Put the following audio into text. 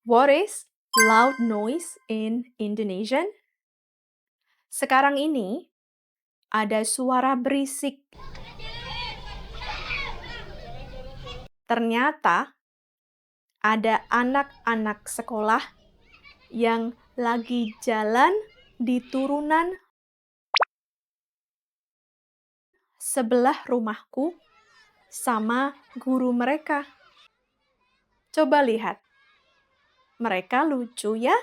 What is loud noise in Indonesian? Sekarang ini ada suara berisik. Ternyata ada anak-anak sekolah yang lagi jalan di turunan sebelah rumahku sama guru mereka. Coba lihat. Mereka lucu ya?